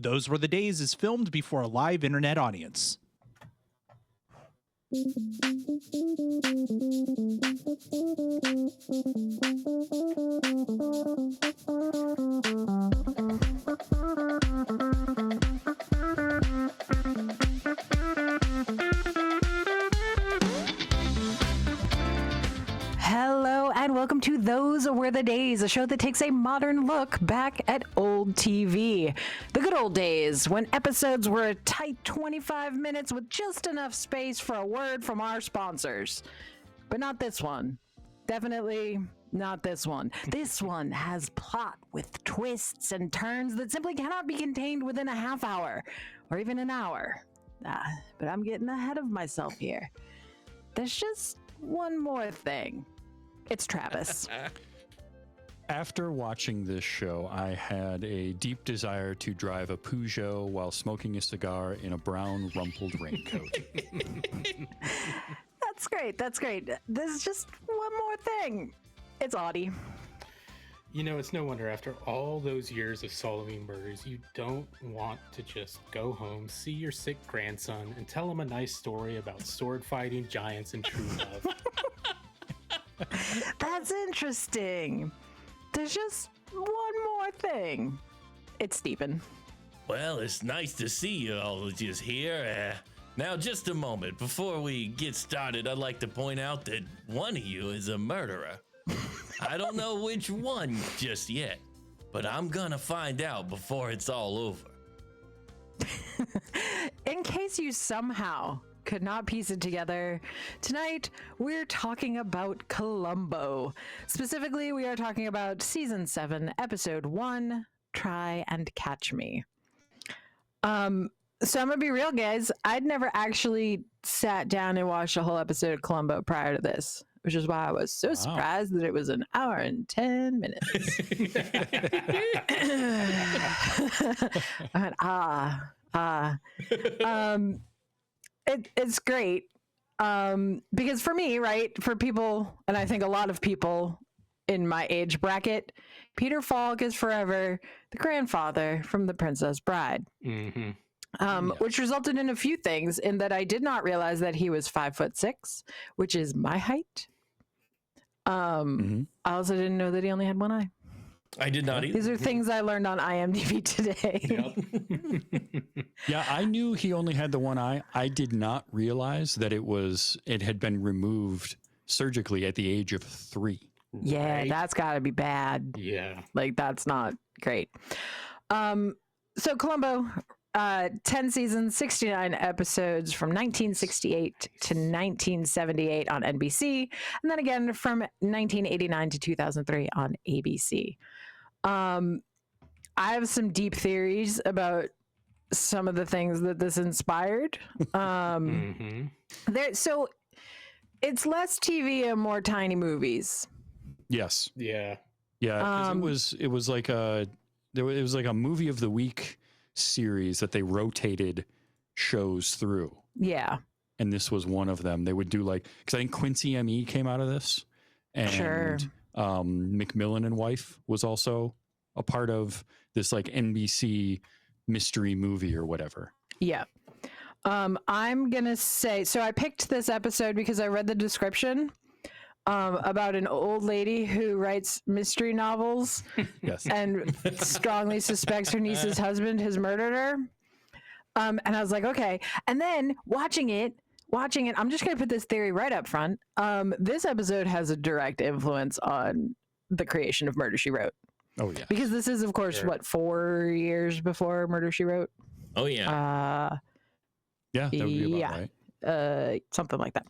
Those Were the Days is filmed before a live internet audience. Hello and welcome to Those Were the Days, a show that takes a modern look back at old TV. The good old days when episodes were a tight 25 minutes with just enough space for a word from our sponsors. But not this one. Definitely not this one. This one has plot with twists and turns that simply cannot be contained within a half hour or even an hour. But I'm getting ahead of myself here. There's just one more thing. It's Travis. After watching this show, I had a deep desire to drive a Peugeot while smoking a cigar in a brown rumpled raincoat. That's great. That's great. There's just one more thing. It's Audie. You know, it's no wonder after all those years of solving murders, you don't want to just go home, see your sick grandson, and tell him a nice story about sword-fighting giants and true love. That's interesting. There's just one more thing. It's Stephen. Well, it's nice to see you all just here. Now, just a moment. Before we get started, I'd like to point out that one of you is a murderer. I don't know which one just yet, but I'm gonna find out before it's all over. In case you somehow could not piece it together, tonight we're talking about Columbo. Specifically, we are talking about Season 7, Episode 1, Try and Catch Me. So I'm gonna be real, guys. I'd never actually sat down and watched a whole episode of Columbo prior to this, which is why I was so surprised that it was an hour and 10 minutes. I went, it's great. Because for me, right, for people, and I think a lot of people in my age bracket, Peter Falk is forever the grandfather from The Princess Bride. Mm-hmm. Which resulted in a few things, in that I did not realize that he was 5'6", which is my height. I also didn't know that he only had one eye. I did not either. These are things I learned on IMDb today. Yep. Yeah, I knew he only had the one eye. I did not realize that it had been removed surgically at the age of 3. Yeah, Right? that's got to be bad. Yeah. Like, that's not great. So Columbo, 10 seasons, 69 episodes from 1968 to 1978 on NBC, and then again from 1989 to 2003 on ABC. I have some deep theories about some of the things that this inspired. So it's less TV and more tiny movies. Yes. Yeah. Yeah, 'cause it was like a movie of the week series that they rotated shows through. Yeah. And this was one of them. They would do because I think Quincy M.E. came out of this. And Sure. Macmillan and Wife was also a part of this NBC mystery movie or whatever. Yeah. I'm going to say, so I picked this episode because I read the description about an old lady who writes mystery novels Yes. and strongly suspects her niece's husband has murdered her. And I was like, okay. And then watching it, I'm just going to put this theory right up front. This episode has a direct influence on the creation of Murder, She Wrote. Oh, yeah. Because this is, of course, Sure. 4 years before Murder, She Wrote? Oh, yeah. Yeah, that would be about right. Something like that.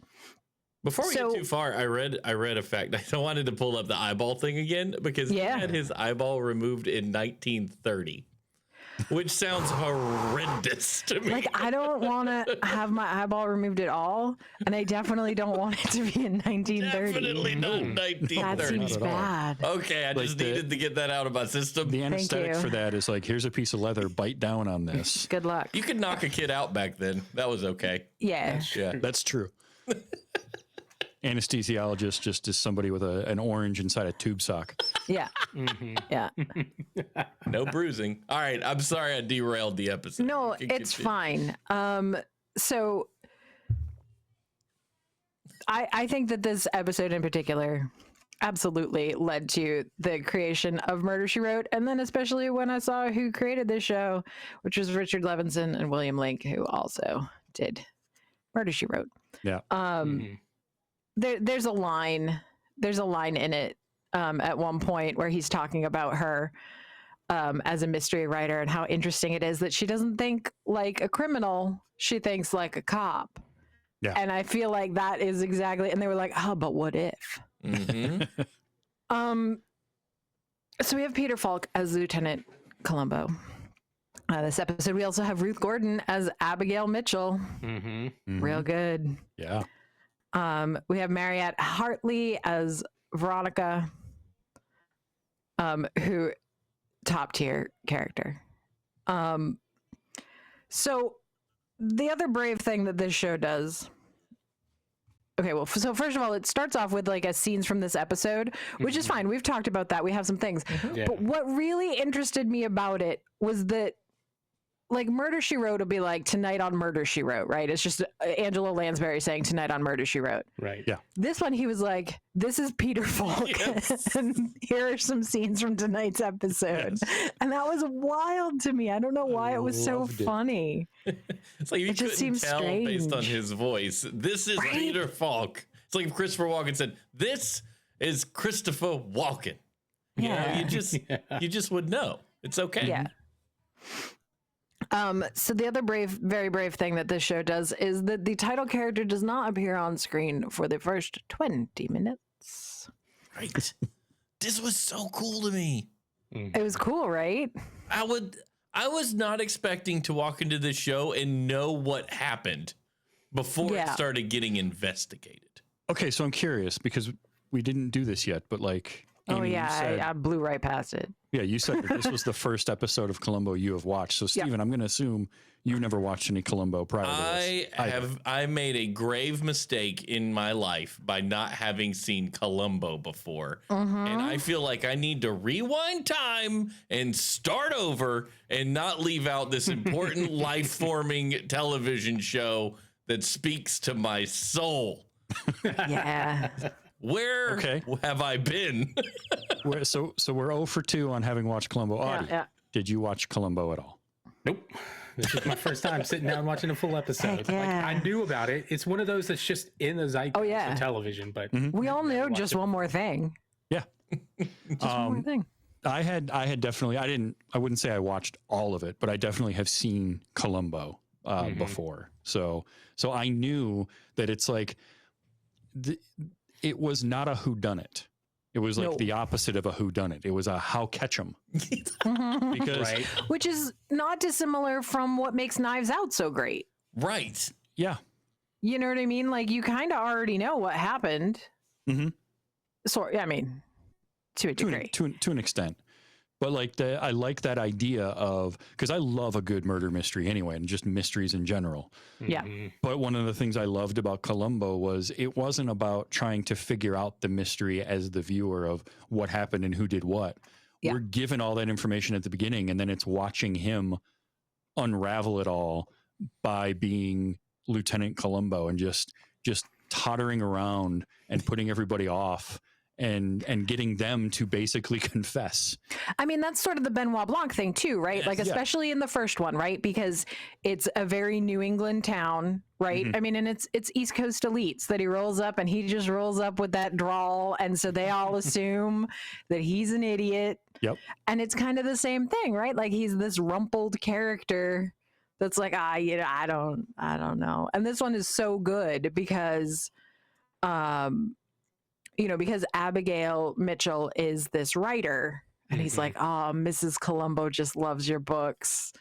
Before we So- get too far, I read a fact. I wanted to pull up the eyeball thing again because he had his eyeball removed in 1930, which sounds horrendous to me. Like, I don't want to have my eyeball removed at all, and I definitely don't want it to be in 1930. Definitely not 1930. That seems Not at all. bad. Okay, I just needed to get that out of my system. The anesthetic you. for that is here's a piece of leather, bite down on this. Good luck. You could knock a kid out back then. That was okay. Yeah. Yeah. That's true. anesthesiologist just is somebody with an orange inside a tube sock. Yeah. Yeah. No bruising. All right. I'm sorry I derailed the episode. No, You can it's continue. fine. So I think that this episode in particular absolutely led to the creation of Murder, She Wrote. And then especially when I saw who created this show, which was Richard Levinson and William Link, who also did Murder, She Wrote. Yeah. There's a line in it at one point where he's talking about her as a mystery writer and how interesting it is that she doesn't think like a criminal, she thinks like a cop. Yeah. And I feel like that is exactly, and they were like, oh, but what if? So we have Peter Falk as Lieutenant Columbo. This episode, we also have Ruth Gordon as Abigail Mitchell. Real good. Yeah. We have Mariette Hartley as Veronica, who top tier character. So the other brave thing that this show does. Okay, well, so first of all, it starts off with like a scenes from this episode, which is fine. We've talked about that. We have some things. Yeah. But what really interested me about it was that like Murder, She Wrote will be like tonight on Murder, She Wrote, right? It's just Angela Lansbury saying tonight on Murder, She Wrote. Right. Yeah. This one, he was like, this is Peter Falk. Yes. And here are some scenes from tonight's episode. And that was wild to me. I don't know why it was so Loved it. funny. It's like you It just couldn't seems tell based on strange. his voice. This is Right? Peter Falk. It's like if Christopher Walken said, "This is Christopher Walken." You know, Yeah. you just would know. It's okay. Yeah. So the other very brave thing that this show does is that the title character does not appear on screen for the first 20 minutes. Right. This was so cool to me. It was cool, right? I was not expecting to walk into this show and know what happened before it Yeah. started getting investigated. Okay, so I'm curious because we didn't do this yet, but like, Oh, Amy, you yeah. said- I blew right past it. yeah, you said that this was the first episode of Columbo you have watched. So, Yeah. Steven, I'm going to assume you never watched any Columbo prior to I this. I made a grave mistake in my life by not having seen Columbo before. And I feel like I need to rewind time and start over and not leave out this important life-forming television show that speaks to my soul. Yeah. Where Okay. have I been? So we're 0 for 2 on having watched Columbo. Yeah, Audie, yeah. did you watch Columbo at all? Nope. This is my first time sitting down watching a full episode. Heck yeah. Like, I knew about it. It's one of those that's just in the zeitgeist yeah. of television, but We all know watched just it. one more thing. Yeah. Just one more thing. I had definitely, I wouldn't say I watched all of it, but I definitely have seen Columbo before. So I knew that it's like, it was not a whodunit. It was like No. the opposite of a whodunit. It was a how catch 'em. Because Right. Which is not dissimilar from what makes Knives Out so great. Right. yeah, You know what I mean? Like you kind of already know what happened. Mhm. So, I mean, to a degree. to an extent. But like I like that idea of, because I love a good murder mystery anyway, and just mysteries in general. Yeah. But one of the things I loved about Columbo was it wasn't about trying to figure out the mystery as the viewer of what happened and who did what. Yeah. We're given all that information at the beginning, and then it's watching him unravel it all by being Lieutenant Columbo and just tottering around and putting everybody off and getting them to basically confess. I mean, that's sort of the Benoit Blanc thing too, right? Yes. Like, especially in the first one, right? Because it's a very New England town, right? I mean, and it's East Coast elites that he rolls up and he just rolls up with that drawl. And so they all assume that he's an idiot. Yep. And it's kind of the same thing, right? Like he's this rumpled character that's like, you know, I don't know. And this one is so good because, you know, because Abigail Mitchell is this writer and he's like, oh, Mrs. Columbo just loves your books.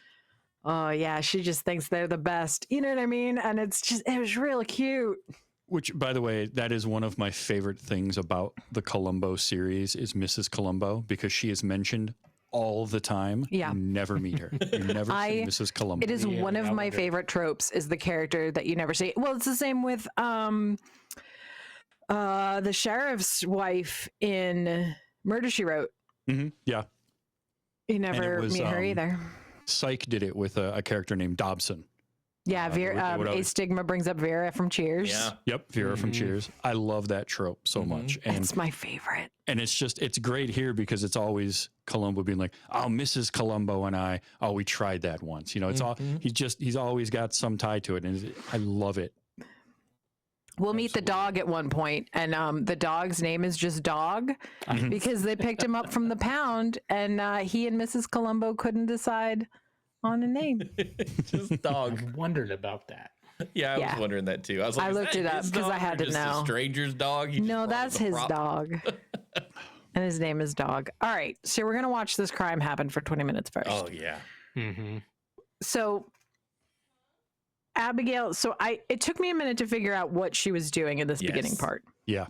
Oh yeah. She just thinks they're the best. You know what I mean? And it was really cute. Which, by the way, that is one of my favorite things about the Columbo series is Mrs. Columbo, because she is mentioned all the time. Yeah. You never meet her. You never see Mrs. Columbo. It is Yeah, one of I my wonder. favorite tropes is the character that you never see. Well, it's the same with, The sheriff's wife in Murder, She Wrote. Yeah. You never was, meet her either. Psych did it with a character named Dobson. Yeah, Vera, would always- Astigma brings up Vera from Cheers. Yeah. Yep, Vera from Cheers. I love that trope so much. And It's my favorite. and it's great here because it's always Columbo being like, oh, Mrs. Columbo and I, we tried that once. You know, it's all he's always got some tie to it, and I love it. We'll meet the dog at one point, and the dog's name is just Dog because they picked him up from the pound, and he and Mrs. Columbo couldn't decide on a name. Just dog. I wondered about that. Yeah, I Yeah. was wondering that too. I was like, I is looked that it up his 'cause I dog had or to just know. A stranger's dog. You No, just brought that's as a his prop? dog. And his name is Dog. All right, so we're going to watch this crime happen for 20 minutes first. Oh yeah. Mm-hmm. So Abigail, it took me a minute to figure out what she was doing in this beginning Yes. part. Yeah.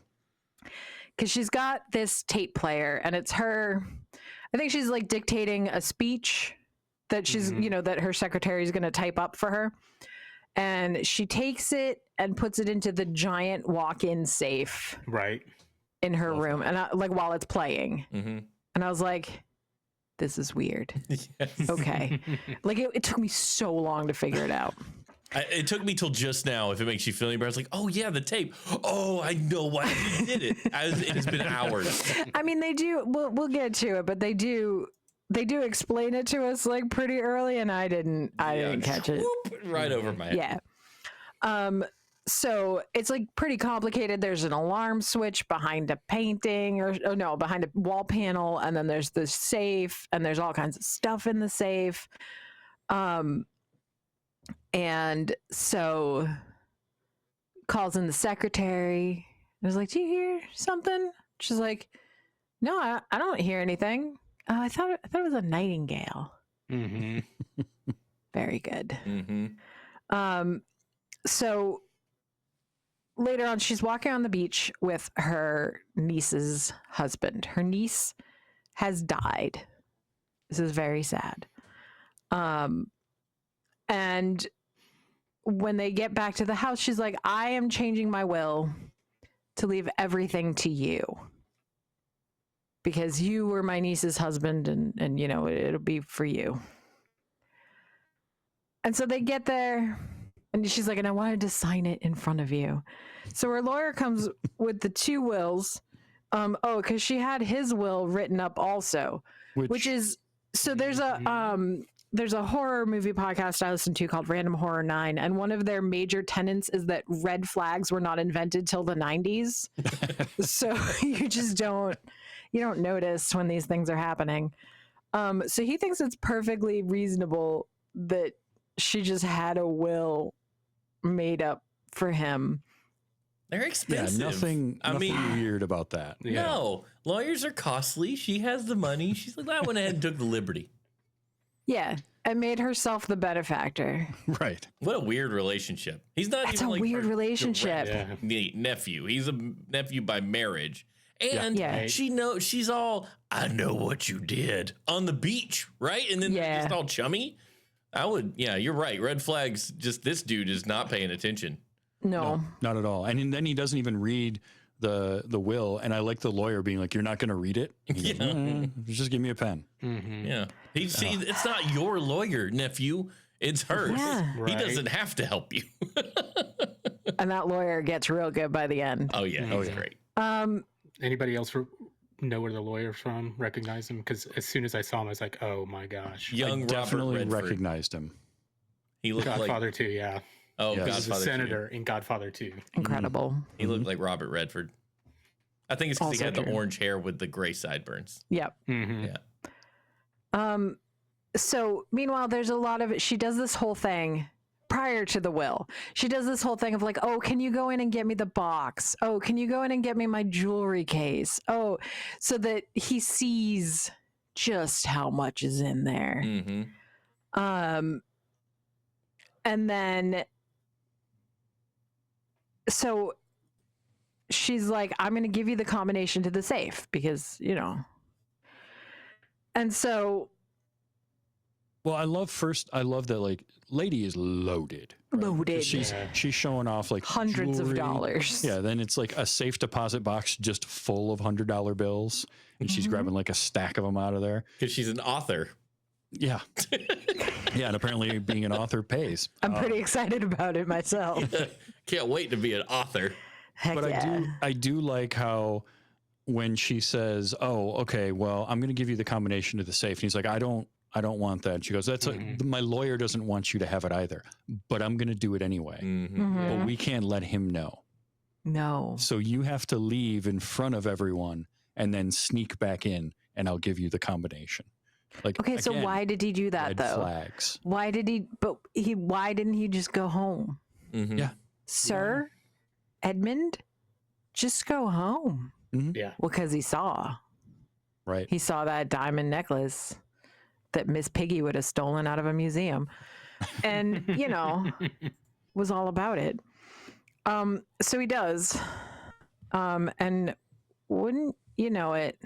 Because she's got this tape player, and it's her, I think she's like dictating a speech that she's, that her secretary is going to type up for her. And she takes it and puts it into the giant walk-in safe Right. in her room, and while it's playing. Mm-hmm. And I was like, this is weird. Yes. Okay. Like it took me so long to figure it out. It took me till just now. If it makes you feel any better, I was like, "Oh yeah, the tape. Oh, I know why he did it." It has been hours. I mean, they do. We'll get to it, but they do explain it to us like pretty early, and I didn't catch it. Whoop, right over my head. Yeah. So it's like pretty complicated. There's an alarm switch behind a painting, behind a wall panel, and then there's the safe, and there's all kinds of stuff in the safe. And so calls in the secretary. I was like, "Do you hear something?" She's like, "No, I don't hear anything. I thought it was a nightingale." Mm-hmm. Very good. Mm-hmm. So later on, she's walking on the beach with her niece's husband. Her niece has died. This is very sad. And when they get back to the house, she's like, "I am changing my will to leave everything to you. Because you were my niece's husband, and it'll be for you." And so they get there, and she's like, "And I wanted to sign it in front of you." So her lawyer comes with the two wills. Because she had his will written up also, which is, so there's a horror movie podcast I listen to called Random Horror 9, and one of their major tenets is that red flags were not invented till the 90s. So you just don't notice when these things are happening. So he thinks it's perfectly reasonable that she just had a will made up for him. They're expensive. Yeah, nothing weird about that. Yeah. No, lawyers are costly. She has the money. She's like, I went ahead and took the liberty. Yeah, and made herself the benefactor. Right. What a weird relationship. He's not That's even a like weird her relationship. direct nephew. He's a nephew by marriage. And Yeah. she's all, I know what you did on the beach, right? And then they're just all chummy. You're right. Red flags, just this dude is not paying attention. No. Not at all. And then he doesn't even read the will. And I like the lawyer being like, "You're not going to read it? He's like, just give me a pen." Mm-hmm. Yeah. It's not your lawyer, nephew. It's hers. Yeah. Right. He doesn't have to help you. And that lawyer gets real good by the end. Oh, yeah. He's great. Anybody else know where the lawyer's from? Recognize him? Because as soon as I saw him, I was like, "Oh my gosh!" Young Robert Definitely Redford. recognized him. He looked Godfather like 2, yeah. Oh, Yes. He was a Godfather 2. senator in Godfather 2. Incredible. He looked like Robert Redford. I think it's because he Also had the true. orange hair with the gray sideburns. Yep. Mm-hmm. Yeah. So meanwhile, there's a lot of it. She does this whole thing prior to the will. She does this whole thing of like, "Oh, can you go in and get me the box? Oh, can you go in and get me my jewelry case? Oh," so that he sees just how much is in there. Mm-hmm. And then, so she's like, "I'm going to give you the combination to the safe because, And so Well, I love that like lady is loaded. right? Loaded. She's showing off like Hundreds of jewelry. dollars. Yeah, then it's like a safe deposit box just full of $100 bills, and she's grabbing like a stack of them out of there. Because she's an author. Yeah, yeah, and apparently being an author pays. I'm pretty excited about it myself. Can't wait to be an author. Heck But yeah. I do like how when she says, "Oh, okay, well, I'm going to give you the combination to the safe," and he's like, "I don't want that." And she goes, "That's my lawyer doesn't want you to have it either, but I'm going to do it anyway. But we can't let him know. No. So you have to leave in front of everyone and then sneak back in, and I'll give you the combination." Like, Okay, so again, why did he do that red though? flags. Why did he? But why didn't he just go home, Yeah, Sir Edmund? Just go home. Yeah. Well, because he saw right. that diamond necklace that Miss Piggy would have stolen out of a museum, and was all about it. So he does, and wouldn't you know it?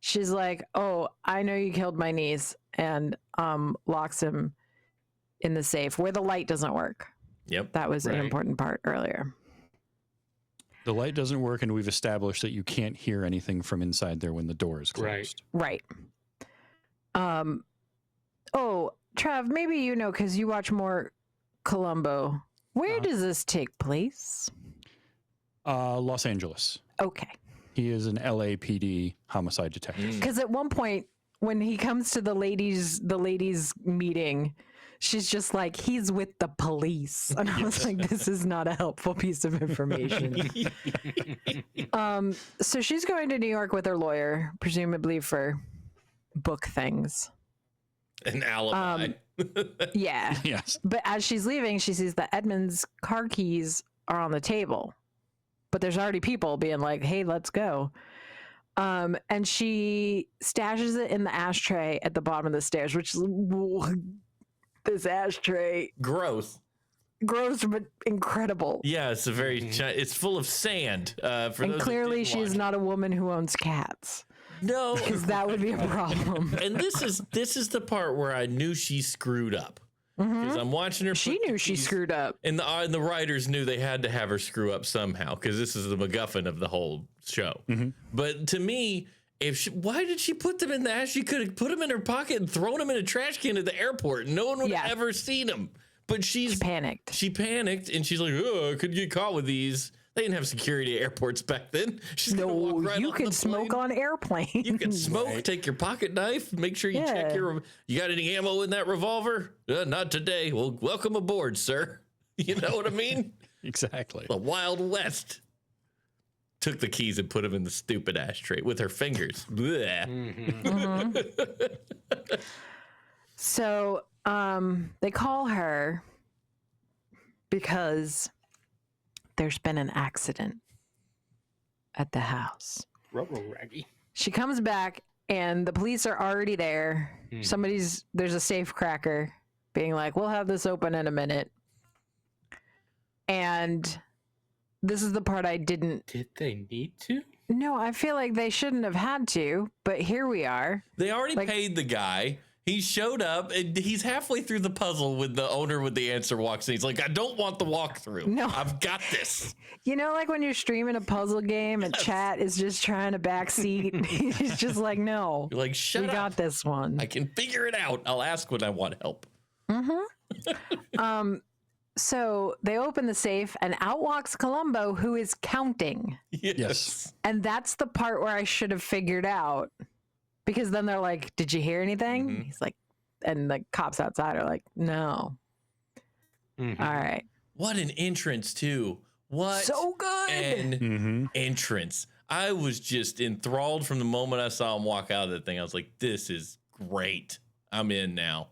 She's like, "Oh, I know you killed my niece," and locks him in the safe where the light doesn't work. Yep. That was an Right. important part earlier. The light doesn't work, and we've established that you can't hear anything from inside there when the door is closed. Right. Oh, Trav, maybe you know because you watch more Columbo. Where does this take place? Los Angeles. Okay. He is an LAPD homicide detective. Because at one point, when he comes to the ladies' meeting, she's just like, "He's with the police," and I was like, "This is not a helpful piece of information." So she's going to New York with her lawyer, presumably for book things. An alibi. Yeah. Yes. But as she's leaving, she sees that Edmund's car keys are on the table. But there's already people being like, "Hey, let's go." And she stashes it in the ashtray at the bottom of the stairs, which this ashtray, Gross. gross but incredible. Yeah, it's a very. It's full of sand. For And those that clearly, didn't she is watch. not a woman who owns cats, No. because that would be a problem. And this is the part where I knew she screwed up. Because I'm watching her. She put the knew she keys- screwed up. And the writers knew they had to have her screw up somehow because this is the MacGuffin of the whole show. But to me, why did she put them in the ash? She could have put them in her pocket and thrown them in a trash can at the airport. No one would have ever seen them. But She panicked. She panicked and she's like, "Oh, I could get caught with these." They didn't have security at airports back then. She's gonna No, walk right you on can the smoke plane. on airplanes. You can smoke. Take your pocket knife. Make sure you check Yeah. You got any ammo in that revolver? Not today. Well, welcome aboard, sir. You know what I mean? Exactly. The Wild West. Took the keys and put them in the stupid ashtray with her fingers. Blech. So they call her because there's been an accident at the house. Ruggy. She comes back and the police are already there. There's a safe cracker being like, "We'll have this open in a minute." And this is the part I didn't. Did they need to? No, I feel like they shouldn't have had to, but here we are. They already paid the guy. He showed up and he's halfway through the puzzle with the owner with the answer walks in. He's like, "I don't want the walkthrough. No. I've got this." You know, like when you're streaming a puzzle game and chat is just trying to backseat. He's just like, "No, You're like, "Shut we up. got this one." I can figure it out. I'll ask when I want help." So they open the safe and out walks Columbo, who is counting. Yes. And that's the part where I should have figured out, because then they're like, "Did you hear anything?" He's like, and the cops outside are like, "No." All right. What an entrance, too. What So good. an entrance. I was just enthralled from the moment I saw him walk out of that thing. I was like, "This is great. I'm in now."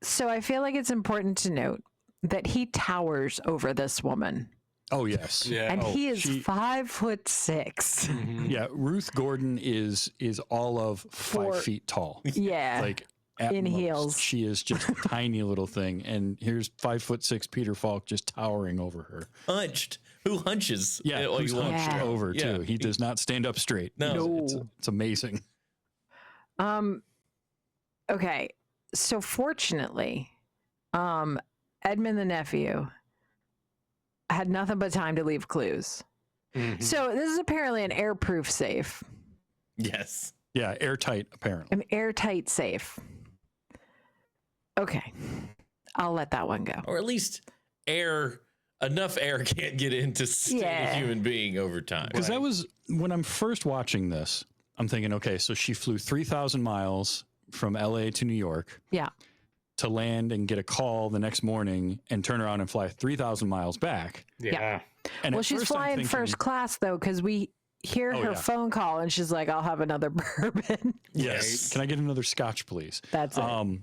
So I feel like it's important to note that he towers over this woman. Oh, yes. Yeah. And he is she- 5'6". Yeah. Ruth Gordon is all of 5 feet tall. Yeah. Like at In most. heels. She is just a tiny little thing. And here's 5'6" Peter Falk just towering over her. Hunched. Who hunches? Yeah. All Who's you want. hunched Yeah. over Yeah. too. He does not stand up straight. No. It's amazing. Okay. So fortunately, Edmund the nephew had nothing but time to leave clues. Mhm. So this is apparently an airproof safe, Yes. Yeah, airtight, apparently. an airtight safe. Okay, I'll let that one go. Or at least enough air can't get in to sustain Yeah. a human being over time. Because that was, when I'm first watching this, I'm thinking, okay, so she flew 3,000 miles from LA to New York. Yeah. To land and get a call the next morning and turn around and fly 3,000 miles back. Yeah. And Well, at she's first I'm flying thinking, first class though, because we hear Oh, her yeah. phone call and she's like, "I'll have another bourbon." Yes. Right. Can I get another scotch, please? That's it.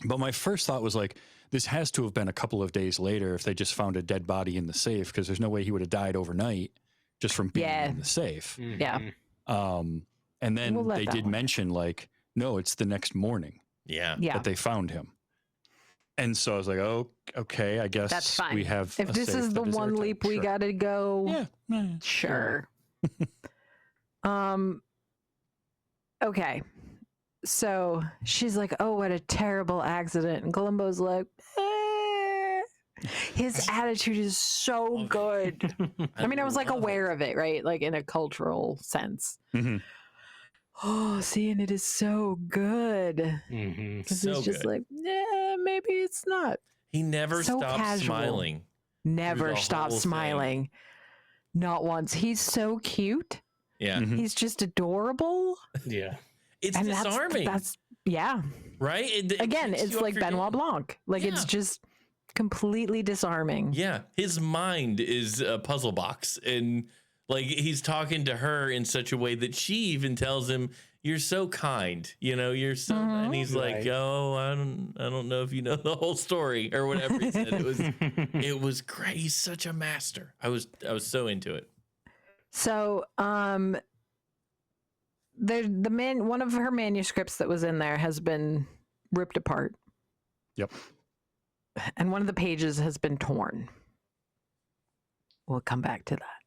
But my first thought was like, this has to have been a couple of days later if they just found a dead body in the safe, because there's no way he would have died overnight just from being Yeah. in the safe. Yeah. Mhm. And then We'll let they that did one. mention like, no, it's the next morning Yeah. Yeah, that they found him. And so I was like, oh, okay, I guess that's fine. we have. If a this safe is the that one airtight. leap we Sure. got to go, Yeah. sure. Okay. So she's like, "Oh, what a terrible accident," and Columbo's like, "Eh." His attitude is so good. I mean, I was like love aware of it, right? Like in a cultural sense. Mhm. Oh, see, and it is so good. Mhm. Because So he's just good. like, yeah, maybe it's not. He never So stops casual. smiling. Never the stop whole thing. smiling. Not once. He's so cute. Yeah. Mhm. He's just adorable. Yeah. It's And disarming, that's yeah. right? It Again, keeps it's you up like your Benoit game. Blanc. Like it's Yeah. just completely disarming. Yeah, his mind is a puzzle box, and like he's talking to her in such a way that she even tells him, "You're so kind, you're so." Mhm. And he's like, Right. "Oh, I don't know if you know the whole story or whatever he said." It was great. He's such a master. I was so into it. So, one of her manuscripts that was in there has been ripped apart. Yep. And one of the pages has been torn. We'll come back to that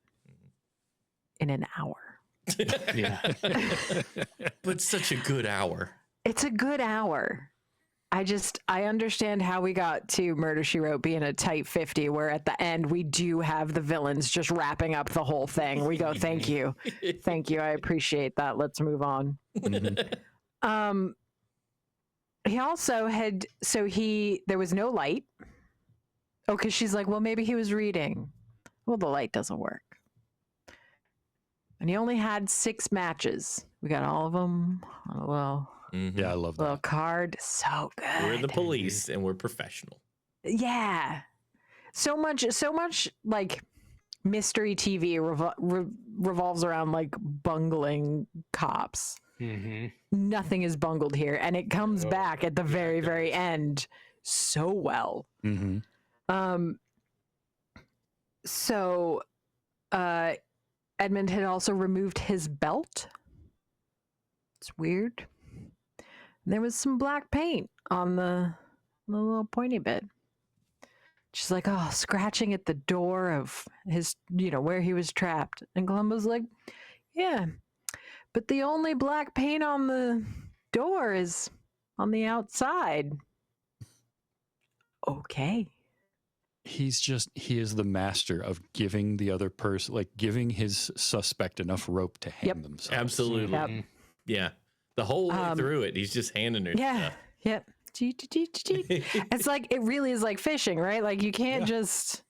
in an hour. Yeah. But such a good hour. It's a good hour. I understand how we got to Murder, She Wrote being a tight 50, where at the end we do have the villains just wrapping up the whole thing. We go, thank you. Thank you. I appreciate that. Let's move on. Mhm. He also had, there was no light. Oh, because she's like, well, maybe he was reading. Well, the light doesn't work. And he only had 6 matches. We got all of them on a Mhm. Yeah, I love little that. card. So good. We're the police and we're professional. Yeah. So much like mystery TV revolves around like bungling cops. Mhm. Nothing is bungled here. And it comes Oh, back at the yeah, very, it very does. end so well. Hmm. So Edmund had also removed his belt. It's weird. And there was some black paint on the little pointy bit. She's like, oh, scratching at the door of his, where he was trapped. And Columbo's like, yeah, but the only black paint on the door is on the outside. Okay. He is the master of giving the other person, like giving his suspect enough rope to hang Yep. themselves. Absolutely. Yep. Mhm. Yeah. The whole way through it, he's just handing her Yeah. stuff. Yep. It's like, it really is like fishing, right? Like you can't just,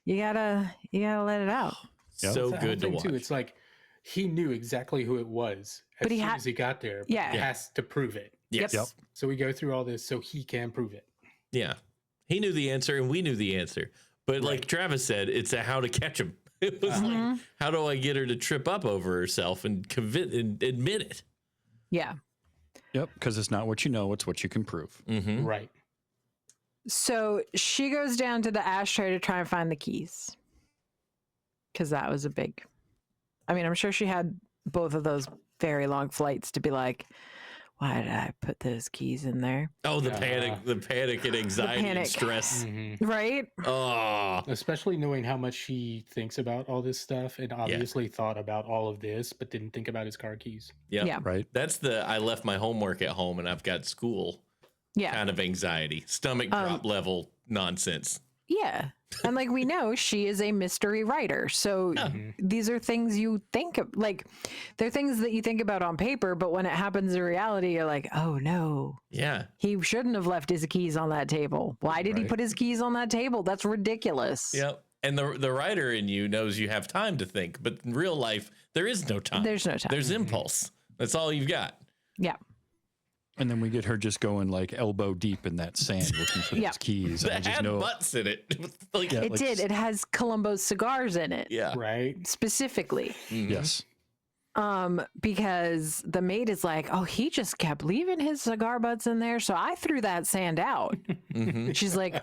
you gotta let it out. Yep. So It's that whole good to thing, watch. too. It's like he knew exactly who it was as But he soon had- as he got there. But Yeah. he has to prove it. Yes. Yep. So we go through all this so he can prove it. Yeah. He knew the answer and we knew the answer. But like Right. Travis said, it's a how to catch him. It was like, how do I get her to trip up over herself and admit it? Yeah. Yep, because it's not what you know, it's what you can prove. Mm-hmm. Right. So she goes down to the ashtray to try and find the keys. Because that was I'm sure she had both of those very long flights to be like, why did I put those keys in there? Oh, the panic and anxiety and panic. stress. Mhm. Right? Oh, Especially knowing how much he thinks about all this stuff and obviously thought about all of this, but didn't think about his car keys. yeah. Yeah. Right? That's I left my homework at home and I've got school. kind of anxiety, stomach drop level nonsense. Yeah. And like we know, she is a mystery writer. So these are things you think of, like they're things that you think about on paper, but when it happens in reality, you're like, oh no. Yeah. He shouldn't have left his keys on that table. Why did he put his keys on that table? That's ridiculous. Yep. And the writer in you knows you have time to think, but in real life, there is no time. There's no time. There's impulse. That's all you've got. Yeah. And then we get her just going like elbow deep in that sand looking for those keys. And I That just had know butts in it. Like, Yeah. It like- did. It has Columbo's cigars in it. yeah. Right. Specifically. yes. Because the maid is like, oh, he just kept leaving his cigar butts in there. So I threw that sand out. She's like,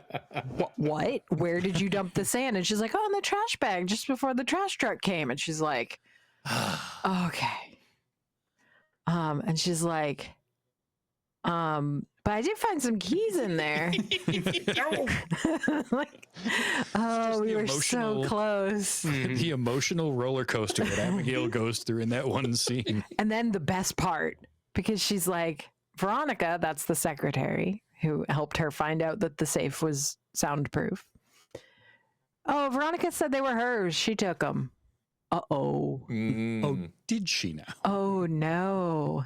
what? Where did you dump the sand? And she's like, oh, in the trash bag just before the trash truck came. And she's like, okay. And she's like, but I did find some keys in there. Like, oh, we the were so emotional- close. The emotional roller coaster that Abigail goes through in that one scene. And then the best part, because she's like, Veronica, that's the secretary who helped her find out that the safe was soundproof. Oh, Veronica said they were hers. She took them. Uh-oh. Oh, did she now? Oh, no.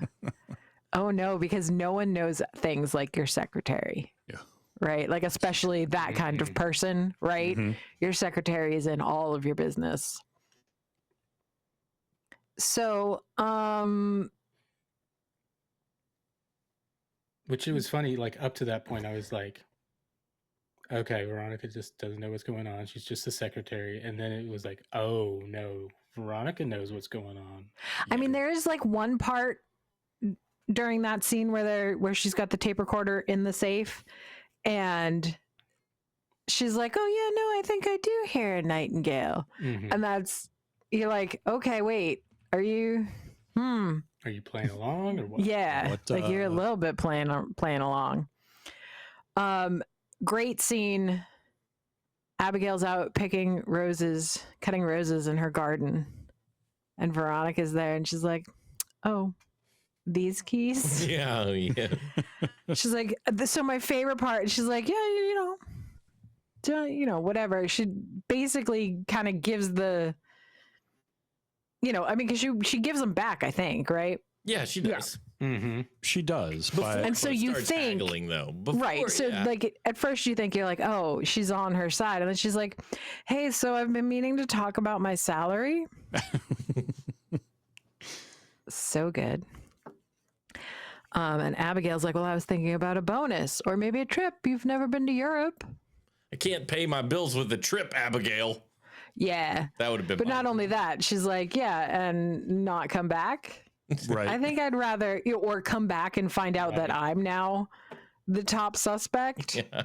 Oh, no, because no one knows things like your secretary. Yeah. Right? Like, especially that kind of person, right? Your secretary is in all of your business. So, Which it was funny, like up to that point, I was like, okay, Veronica just doesn't know what's going on. She's just the secretary. And then it was like, oh no, Veronica knows what's going on. I mean, there is like one part during that scene where she's got the tape recorder in the safe and she's like, oh yeah, no, I think I do hear a nightingale. And that's, you're like, okay, wait, are you, Are you playing along or what? yeah, What, like you're a little bit playing along. Great scene. Abigail's out picking roses, cutting roses in her garden. And Veronica's there and she's like, oh, these keys? Yeah. Yeah. She's like, so my favorite part, she's like, yeah, whatever. She basically kind of gives the, I mean, because she gives them back, I think, right? Yeah, she does. She does. But And so you starts think, haggling, though. right? So like at first you think you're like, oh, she's on her side, and then she's like, hey, so I've been meaning to talk about my salary. So good. And Abigail's like, well, I was thinking about a bonus or maybe a trip. You've never been to Europe. I can't pay my bills with the trip, Abigail. Yeah. That would have been. But not only that, she's like, yeah, and not come back. right. I think I'd rather, or come back and find out that I'm now the top suspect. Yeah.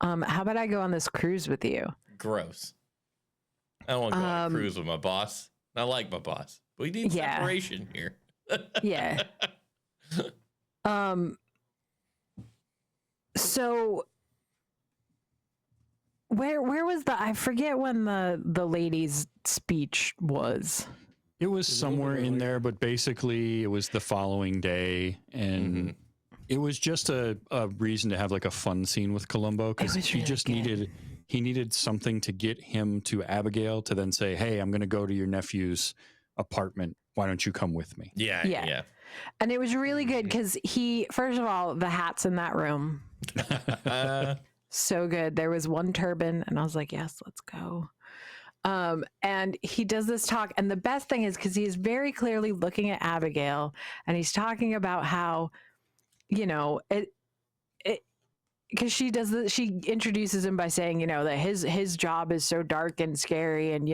How about I go on this cruise with you? Gross. I don't want to go on a cruise with my boss. I like my boss. We need separation here. Yeah. So where was I forget when the lady's speech was. It was somewhere in there, but basically it was the following day. And it was just a reason to have like a fun scene with Columbo because he just needed something to get him to Abigail to then say, hey, I'm going to go to your nephew's apartment. Why don't you come with me? Yeah. And it was really good because first of all, the hats in that room. So good. There was one turban and I was like, yes, let's go. And he does this talk. And the best thing is because he is very clearly looking at Abigail and he's talking about how, because she introduces him by saying, that his job is so dark and scary and,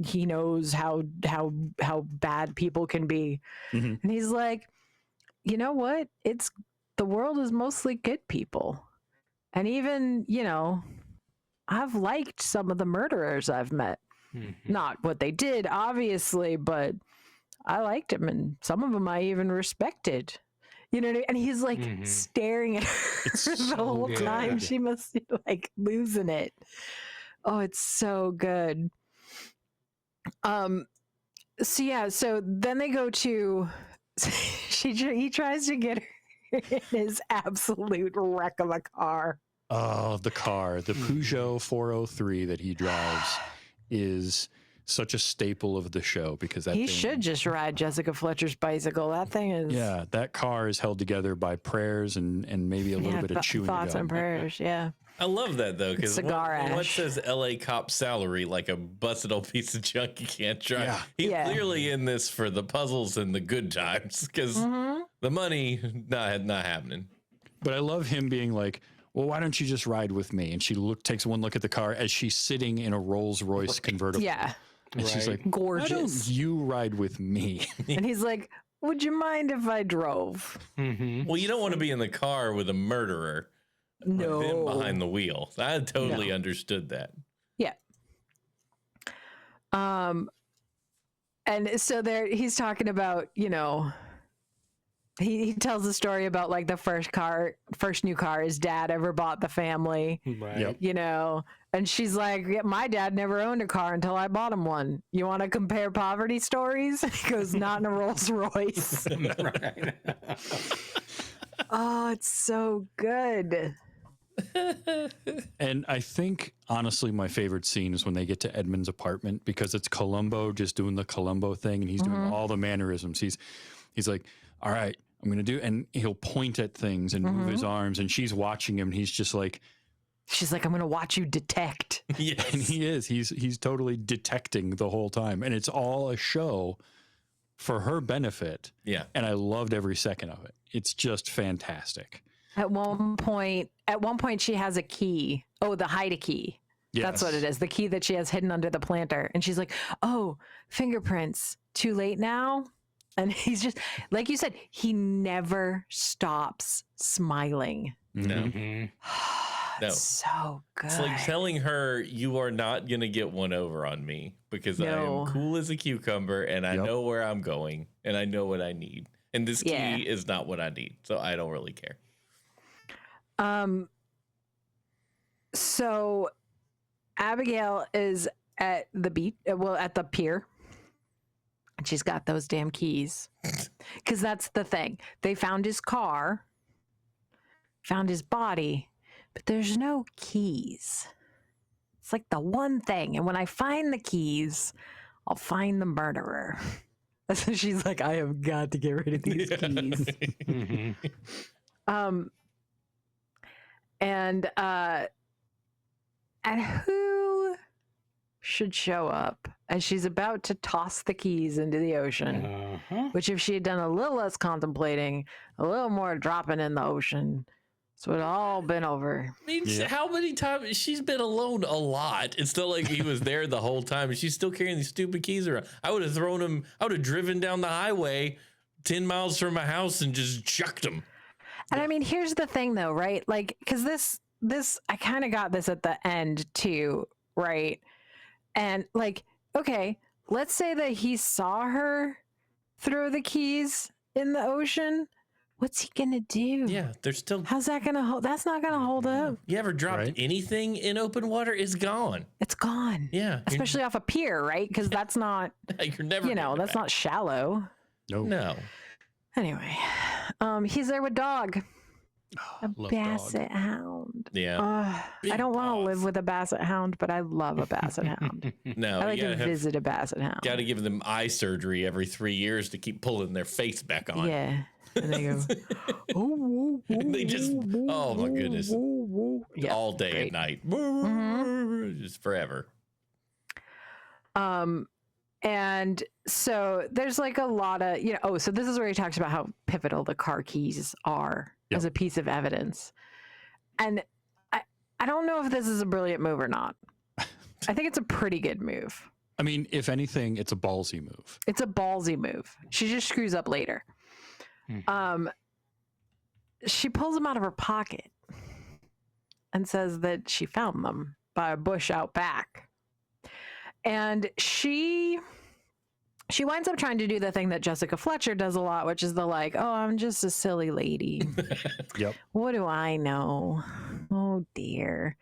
he knows how bad people can be. And he's like, you know what? The world is mostly good people. And even, I've liked some of the murderers I've met. Not what they did, obviously, but I liked them and some of them I even respected. You know what I mean? And he's like staring at her the whole time. She must be like losing it. Oh, it's so good. So then they go to he tries to get her in his absolute wreck of a car. Oh, the car, the Peugeot 403 that he drives is such a staple of the show because that He thing, should just ride Jessica Fletcher's bicycle. That thing is yeah, that car is held together by prayers and maybe a little bit of chewing thoughts gum. and prayers. Yeah. I love that though, because Cigar what ash. says LA cop salary like a busted old piece of junk you can't try? Yeah. He's Yeah. clearly in this for the puzzles and the good times because the money not happening. But I love him being like, well, why don't you just ride with me? And she takes one look at the car as she's sitting in a Rolls Royce convertible. Yeah. And she's Right. like, why Gorgeous. don't you ride with me? And he's like, would you mind if I drove? Mm-hmm. Well, you don't want to be in the car with a murderer. No. With him behind the wheel. I totally No. understood that. Yeah. And so there he's talking about, you know, he tells a story about like the first new car his dad ever bought the family, Right. Yep. you know, and she's like, yeah, my dad never owned a car until I bought him one. You want to compare poverty stories? He goes, not in a Rolls Royce. Right. Oh, it's so good. And I think, honestly, my favorite scene is when they get to Edmund's apartment because it's Columbo just doing the Columbo thing and he's doing all the mannerisms. He's like, all right, I'm going to do, and he'll point at things and move his arms and she's watching him and he's just like, She's like, I'm going to watch you detect. Yes. and he is, he's totally detecting the whole time. And it's all a show for her benefit. Yeah. And I loved every second of it. It's just fantastic. At one point, she has a key. Oh, the hide a key. That's what it is. The key that she has hidden under the planter. And she's like, oh, fingerprints. Too late now? And he's just, like you said, he never stops smiling. No. Mm-hmm. No. So good. It's like telling her you are not going to get one over on me because I No. am cool as a cucumber and I Yep. know where I'm going and I know what I need. And this Yeah. key is not what I need. So I don't really care. So Abigail is at the beach, at the pier. And she's got those damn keys. Because that's the thing. They found his car, found his body, but there's no keys. It's like the one thing. And when I find the keys, I'll find the murderer. So she's like, I have got to get rid of these keys. Mm-hmm. And who should show up as she's about to toss the keys into the ocean? Uh-huh. Which, if she had done a little less contemplating, a little more dropping in the ocean, this would have all been over. I mean, Yeah. how many times she's been alone a lot? It's not like he was there the whole time. She's still carrying these stupid keys around. I would have thrown him. I would have driven down the highway 10 miles from my house and just chucked him. And I mean, here's the thing, though, right? Like, because this, I kind of got this at the end too, right? And like, okay, let's say that he saw her throw the keys in the ocean. What's he gonna do? Yeah, there's still. How's that gonna hold? That's not gonna hold up. You ever dropped Right. anything in open water? It's gone. It's gone. Yeah, Especially off a pier, right? Because that's not, you're never. you know, getting it that's back. not shallow. No. Anyway, he's there with dog, a Love basset hound. Yeah. I Big don't want to paws. live with a basset hound, but I love a basset hound. No. I like you to visit a basset hound. Got to give them eye surgery every 3 years to keep pulling their face back on. Yeah. And they go, oh, They just- oh my goodness. Yeah, All day great. and night. Mhm. Just forever. And so there's like a lot of, you know, so this is where he talks about how pivotal the car keys are as a piece of evidence. And I don't know if this is a brilliant move or not. I think it's a pretty good move. I mean, if anything, it's a ballsy move. It's a ballsy move. She just screws up later. She pulls them out of her pocket and says that she found them by a bush out back. And she winds up trying to do the thing that Jessica Fletcher does a lot, which is the like, oh, I'm just a silly lady. Yep. What do I know? Oh dear.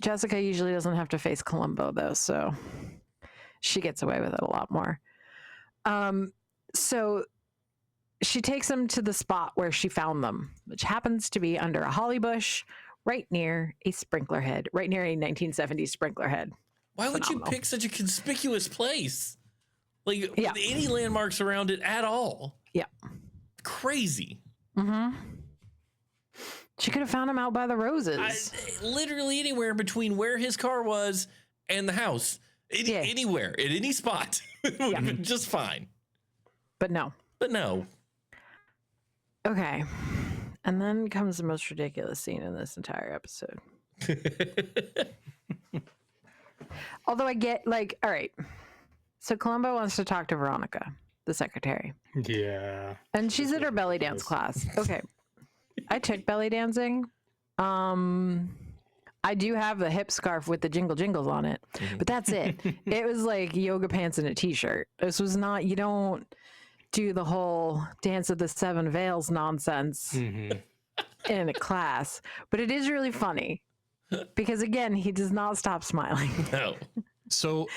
Jessica usually doesn't have to face Columbo though, so she gets away with it a lot more. So she takes him to the spot where she found them, which happens to be under a holly bush right near a sprinkler head, right near a 1970s sprinkler head. Why would you Phenomenal. pick such a conspicuous place? Like, Yeah. with any landmarks around it at all? Yeah. Crazy. Mm-hmm. She could have found him out by the roses. Literally anywhere between where his car was and the house. Anywhere, at any spot. It would have been just fine. But no. But no. Okay. And then comes the most ridiculous scene in this entire episode. Although I get, like, all right. So Columbo wants to talk to Veronica, the secretary. Yeah. And she's at her belly dance class. Okay. I took belly dancing. I do have the hip scarf with the jingle jingles on it, but that's it. It was like yoga pants and a t-shirt. This was not, you don't do the whole dance of the seven veils nonsense in a class, but it is really funny because again, he does not stop smiling. No. So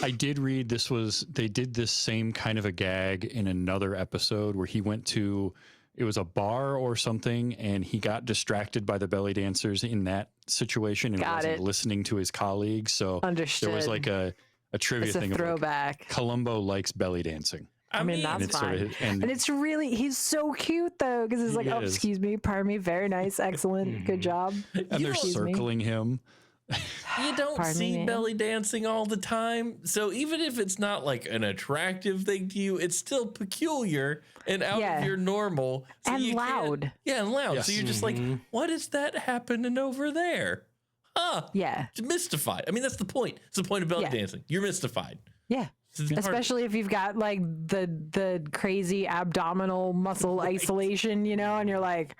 I did read they did this same kind of a gag in another episode where he went to, it was a bar or something, and he got distracted by the belly dancers in that situation and wasn't listening to his colleagues. So Understood. there was like a trivia It's a thing throwback. of like, Columbo likes belly dancing. I mean, that's it's fine. sort of- and it's really, he's so cute though, because he's like, He oh, is. excuse me, pardon me, very nice, excellent, good job. And they're Excuse me. circling him. You don't Pardon see me, ma'am? belly dancing all the time. So even if it's not like an attractive thing to you, it's still peculiar and out Yeah. of your normal. So And you can't- loud. Yeah, and loud. So Yes. you're just like, what is that happening over there? Huh. Yeah. It's mystified. I mean, that's the point. It's the point of belly Yeah. dancing. You're mystified. Yeah. It's hard- Especially if you've got like the crazy abdominal muscle isolation, you know, and you're like,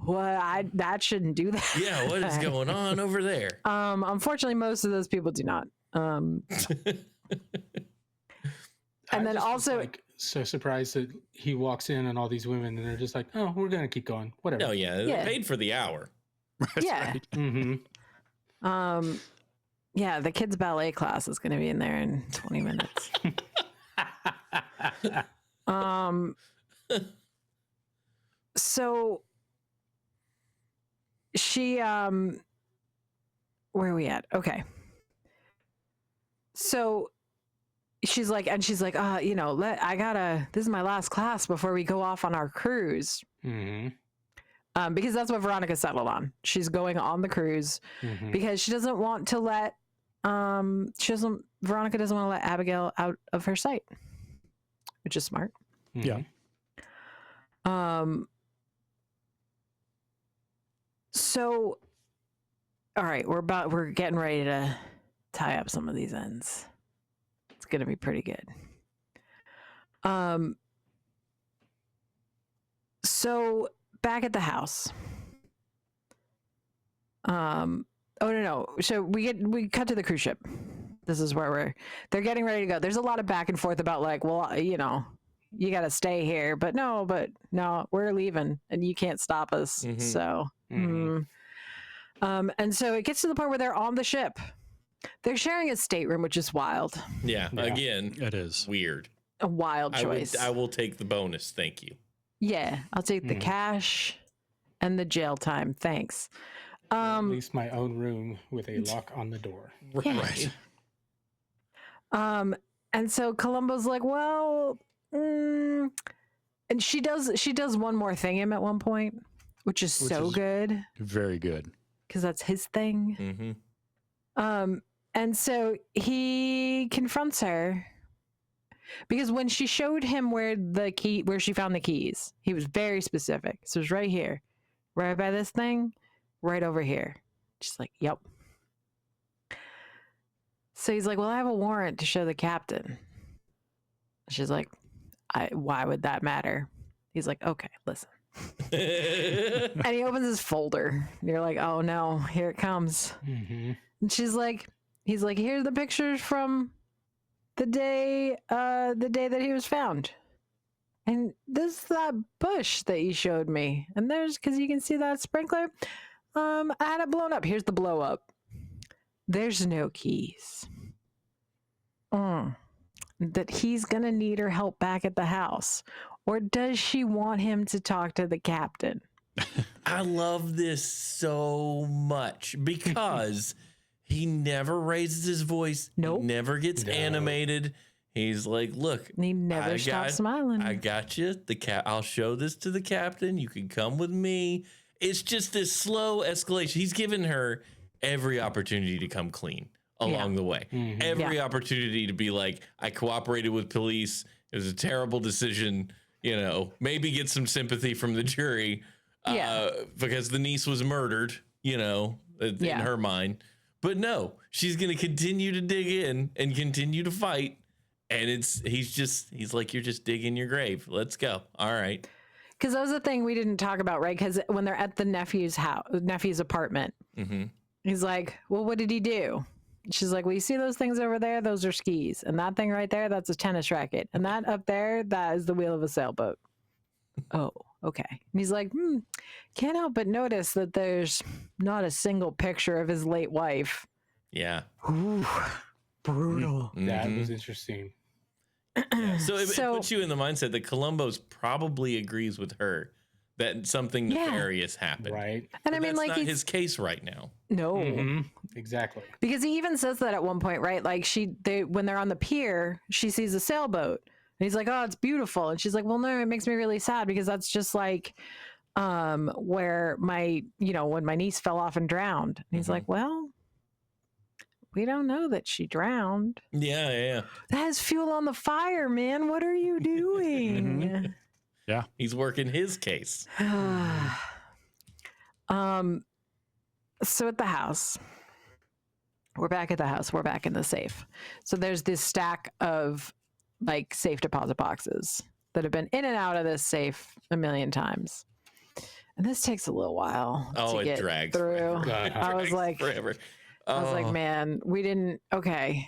that shouldn't do that. Yeah, what is going on over there? Unfortunately, most of those people do not. And then just was, also, like, so surprised that he walks in and all these women and they're just like, oh, we're gonna keep going, whatever. No, yeah, Yeah. they paid for the hour. yeah, Mm-hmm. yeah, the kids' ballet class is going to be in there in 20 minutes. So she, where are we at? Okay. So she's like, you know, this is my last class before we go off on our cruise. Mm-hmm. Because that's what Veronica settled on. She's going on the cruise because she doesn't want to let, Veronica doesn't want to let Abigail out of her sight, which is smart. Yeah. So, all right, we're getting ready to tie up some of these ends. It's going to be pretty good. So back at the house. Oh no. So we cut to the cruise ship. This is where they're getting ready to go. There's a lot of back and forth about like, well, you know, you got to stay here, but no, we're leaving and you can't stop us. So, and so it gets to the point where they're on the ship. They're sharing a stateroom, which is wild. Yeah, again, It is. weird. A wild choice. I will take the bonus. Thank you. Yeah, I'll take the cash and the jail time. Thanks. At least my own room with a lock on the door. Yeah. Right. And so Columbo's like, well, and she does one more thing him at one point, which is so good Very good. because that's his thing. And so he confronts her because when she showed him where she found the keys, he was very specific. So it was right here, right by this thing, right over here. She's like, yep. So he's like, well, I have a warrant to show the captain. She's like, why would that matter? He's like, okay, listen. And he opens his folder. And you're like, oh no, here it comes. And he's like, here's the pictures from the day that he was found. And this is that bush that you showed me. And because you can see that sprinkler. I had it blown up. Here's the blow up. There's no keys. That he's going to need her help back at the house. Or does she want him to talk to the captain? I love this so much because he never raises his voice. Nope. He never gets animated. He's like, look, And he never stops smiling. I got you. I'll show this to the captain. You can come with me. It's just this slow escalation. He's given her every opportunity to come clean along the way. Mm-hmm. Every opportunity to be like, I cooperated with police. It was a terrible decision. You know, maybe get some sympathy from the jury because the niece was murdered, you know, in her mind. But no, she's going to continue to dig in and continue to fight. And he's like, you're just digging your grave. Let's go. All right. Because that was the thing we didn't talk about, right? Because when they're at the nephew's apartment, he's like, well, what did he do? She's like, well, you see those things over there? Those are skis. And that thing right there, that's a tennis racket. And that up there, that is the wheel of a sailboat. Oh, okay. And he's like, can't help but notice that there's not a single picture of his late wife. Yeah. Ooh, brutal. That was interesting. Yeah. So it puts you in the mindset that Columbo's probably agrees with her that something nefarious happened. Right. And I mean, that's like, not his case right now. No. Exactly. Because he even says that at one point, right? Like when they're on the pier, she sees a sailboat. And he's like, oh, it's beautiful. And she's like, well, no, it makes me really sad because that's just like where when my niece fell off and drowned. And he's like, well, we don't know that she drowned. Yeah. That is fuel on the fire, man. What are you doing? Yeah. He's working his case. So at the house, we're back at the house. We're back in the safe. So there's this stack of like safe deposit boxes that have been in and out of this safe a million times. And this takes a little while to get drags through. I was like, forever. Man, we didn't. Okay.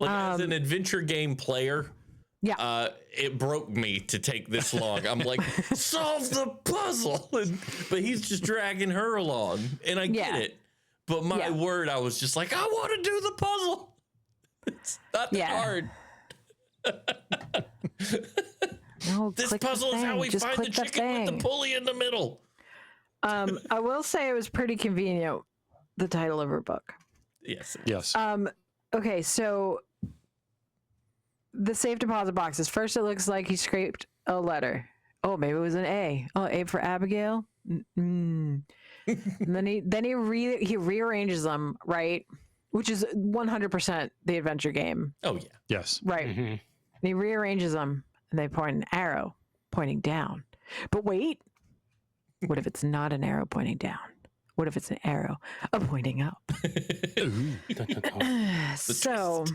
Like as an adventure game player, it broke me to take this long. I'm like, solve the puzzle, but he's just dragging her along, and I get it. But my word, I was just like, I want to do the puzzle. It's not that hard. No, this puzzle is how we just find the chicken with the pulley in the middle. I will say it was pretty convenient. The title of her book. Yes. Okay, so the safe deposit boxes. First, it looks like he scraped a letter. Oh, maybe it was an A. Oh, A for Abigail. And then he rearranges them, right? Which is 100% the adventure game. Oh yeah. Yes. Right. And he rearranges them, and they point an arrow pointing down. But wait, what if it's not an arrow pointing down? What if it's an arrow pointing up? So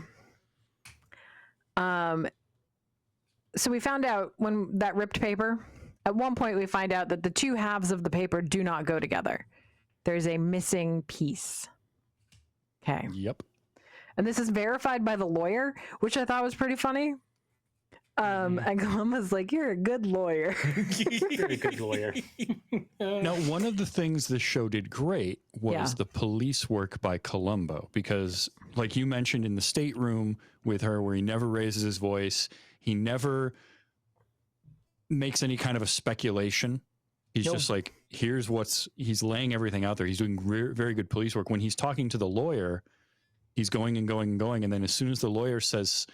we found out when that ripped paper, at one point we find out that the two halves of the paper do not go together. There's a missing piece. Okay. Yep. And this is verified by the lawyer, which I thought was pretty funny. And Columbo's like, you're a good lawyer. You're a good lawyer. Now, one of the things this show did great was the police work by Columbo, because like you mentioned in the stateroom with her, where he never raises his voice, he never makes any kind of a speculation. He's just like, he's laying everything out there. He's doing very good police work. When he's talking to the lawyer, he's going and going and going. And then as soon as the lawyer says,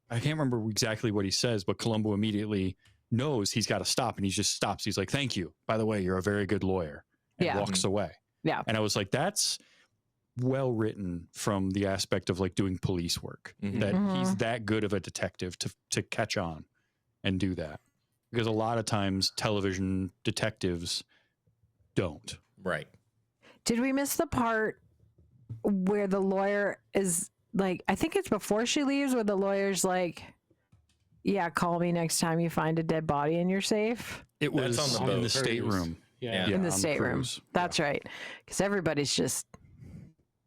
I can't remember exactly what he says, but Columbo immediately knows he's got to stop, and he just stops. He's like, thank you. By the way, you're a very good lawyer. And walks away. Yeah. And I was like, that's well written from the aspect of like doing police work, that he's that good of a detective to catch on and do that. Because a lot of times television detectives don't. Right. Did we miss the part where the lawyer is like, I think it's before she leaves, where the lawyer's like, yeah, call me next time you find a dead body in your safe? It was That's on the in boat. the stateroom. Yeah. In the on stateroom. cruise. That's right. Because everybody's just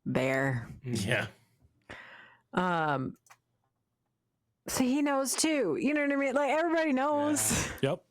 there. Yeah. So he knows too. You know what I mean? Like everybody knows. Yep.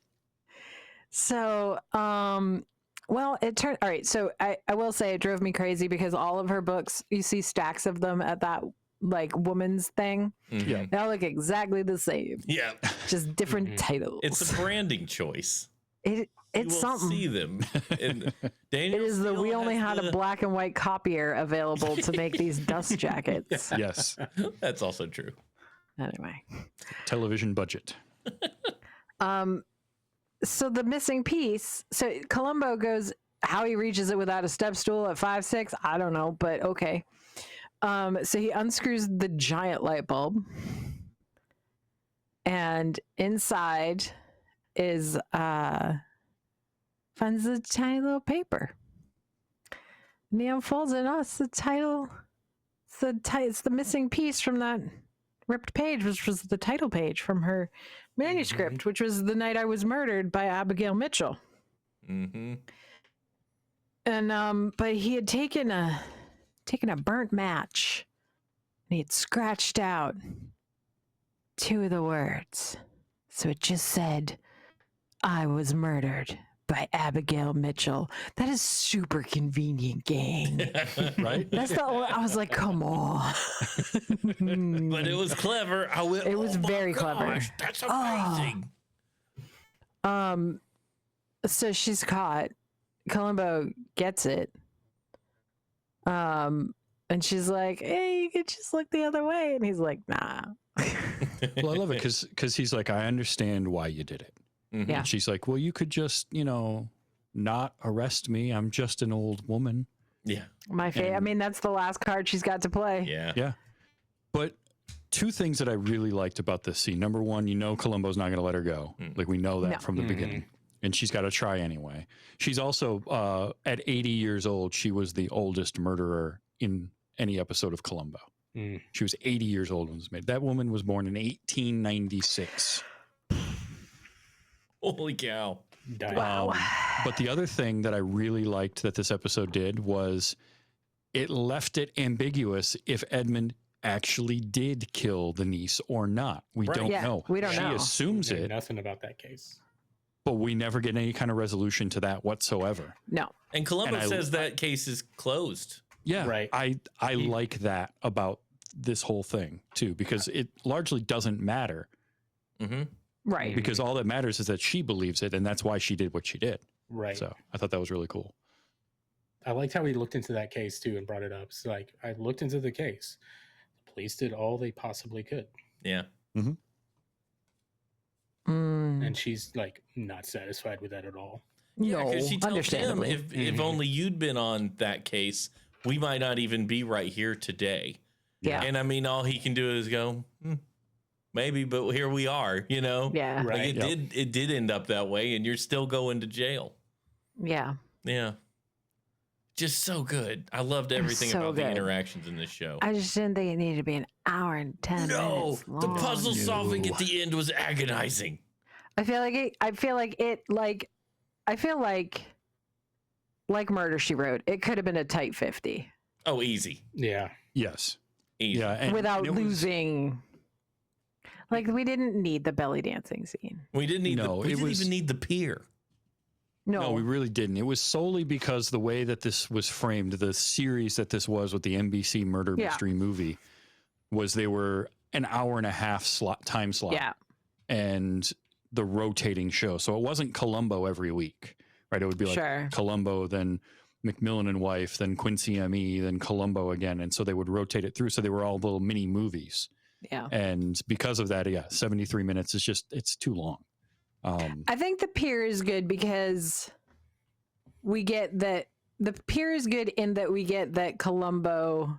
So, well, it turned, all right. So I will say it drove me crazy because all of her books, you see stacks of them at that like woman's thing. Yeah. They all look exactly the same, Yeah. just different titles. It's a branding choice. It's You will something. see them. And It Daniel is the Steele we only has had a black and white copier available to make these dust jackets. Yes. That's also true. Anyway, Television budget. so the missing piece. So Columbo goes. How he reaches it without a step stool at 5'6", I don't know, but okay. So he unscrews the giant light bulb, and inside is finds a tiny little paper. And he unfolds it. Oh, it's the title. It's the missing piece from that ripped page, which was the title page from her manuscript, which was The Night I Was Murdered by Abigail Mitchell. Mm-hmm. And but he had taken a burnt match, and he had scratched out 2 of the words. So it just said, "I was murdered by Abigail Mitchell." That is super convenient, gang. Right? That's the only, I was like, come on. But it was clever. It was very clever. Gosh, that's amazing. So she's caught. Columbo gets it. And she's like, "Hey, you could just look the other way." And he's like, "Nah." Well, I love it because he's like, I understand why you did it. Mhm. Yeah. And she's like, well, you could just, not arrest me. I'm just an old woman. Yeah. My favorite. I mean, that's the last card she's got to play. Yeah. Yeah. But 2 things that I really liked about this scene. Number one, Columbo's not going to let her go. Like, we know that No. from the beginning. And she's got to try anyway. She's also, at 80 years old, she was the oldest murderer in any episode of Columbo. She was 80 years old when it was made. That woman was born in 1896. Holy cow. Wow. But the other thing that I really liked that this episode did was it left it ambiguous if Edmund actually did kill the niece or not. We Right. don't Yeah, know. we don't she know. assumes We know it, nothing about that case. but we never get any kind of resolution to that whatsoever. No. And Columbo And I- says that case is closed. Yeah, Right. I like that about this whole thing too, because it largely doesn't matter, Mm-hmm. Right. because all that matters is that she believes it, and that's why she did what she did. Right. So I thought that was really cool. I liked how he looked into that case too and brought it up. It's like, I looked into the case. The police did all they possibly could. Yeah. And she's like not satisfied with that at all. Yeah, No, because she tells him understandably. if only you'd been on that case, we might not even be right here today. Yeah. And I mean, all he can do is go, maybe, but here we are, Yeah. Like Right. it did end up that way, and you're still going to jail. Yeah. Yeah. Just so good. I loved everything so about the good. interactions in this show. I just didn't think it needed to be an hour and 10 No, minutes long. the puzzle solving at the end was agonizing. I feel like Murder, She Wrote, it could have been a tight 50 Oh, easy. Yeah. Yes. Easy. Yeah. And without it was- losing. Like, we didn't need the belly dancing scene. We didn't need No, we it didn't was- even need the pier. No. No, we really didn't. It was solely because the way that this was framed, the series that this was with the NBC murder Yeah. mystery movie, was they were an hour and a half time slot. Yeah. And the rotating show. So it wasn't Columbo every week, right? It would be like Sure. Columbo, then Macmillan and Wife, then Quincy M.E., then Columbo again. And so they would rotate it through. So they were all little mini movies. Yeah. And because of that, 73 minutes is just, it's too long. I think the pier is good because we get that the pier is good in that we get that Columbo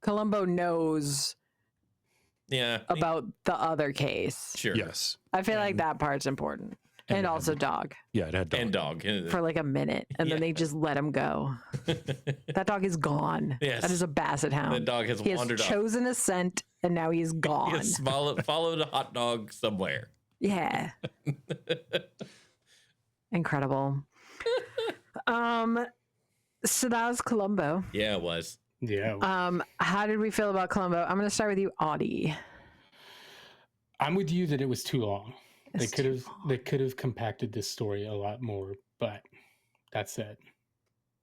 knows Yeah. about the other case. Sure. Yes. I feel like that part's important. And also dog Yeah, it had dog. And dog. for like a minute. And then Yeah. they just let him go. That dog is gone. Yes. That is a basset hound. That dog has he has wandered off. chosen a scent and now he's gone. Yes, followed a hot dog somewhere. Yeah. Incredible. So that was Columbo. Yeah, it was. Yeah. How did we feel about Columbo? I'm going to start with you, Audie. I'm with you that it was too long. It's They could have compacted this story a lot more, but that said,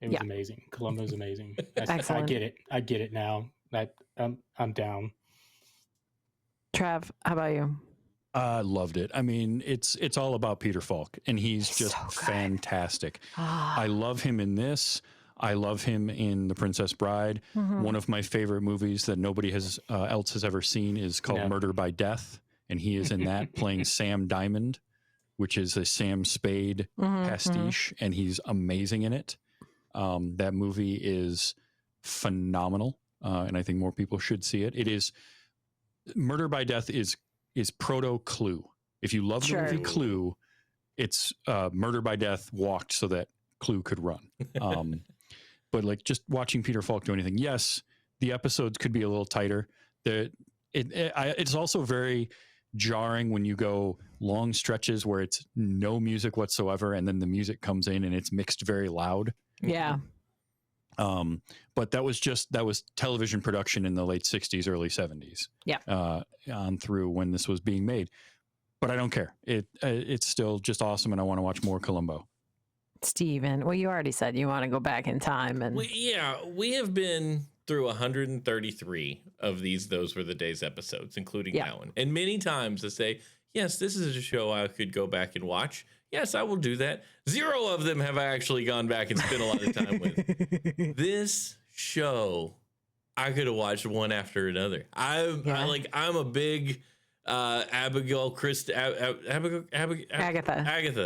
it was Yeah. amazing. Columbo's amazing. I Excellent. get it. I get it now. I'm down. Trav, how about you? I loved it. I mean, it's all about Peter Falk, and he's just so good. fantastic. I love him in this. I love him in The Princess Bride. One of my favorite movies that nobody else has ever seen is called Murder by Death, and he is in that playing Sam Diamond, which is a Sam Spade pastiche, and he's amazing in it. That movie is phenomenal, and I think more people should see it. It is Murder by Death is proto Clue. If you love the movie Clue, it's Murder by Death walked so that Clue could run. But like just watching Peter Falk do anything, yes, the episodes could be a little tighter. It's also very jarring when you go long stretches where it's no music whatsoever, and then the music comes in and it's mixed very loud. Yeah. But that was television production in the late 60s, early 70s. Yeah. On through when this was being made. But I don't care. It's still just awesome, and I want to watch more Columbo. Steven, well, you already said you want to go back in time. And we have been through 133 of Those Were the Days episodes, including that one. And many times I say, yes, this is a show I could go back and watch. Yes, I will do that. 0 of them have I actually gone back and spent a lot of time with. This show, I could have watched one after another. I'm a big Agatha.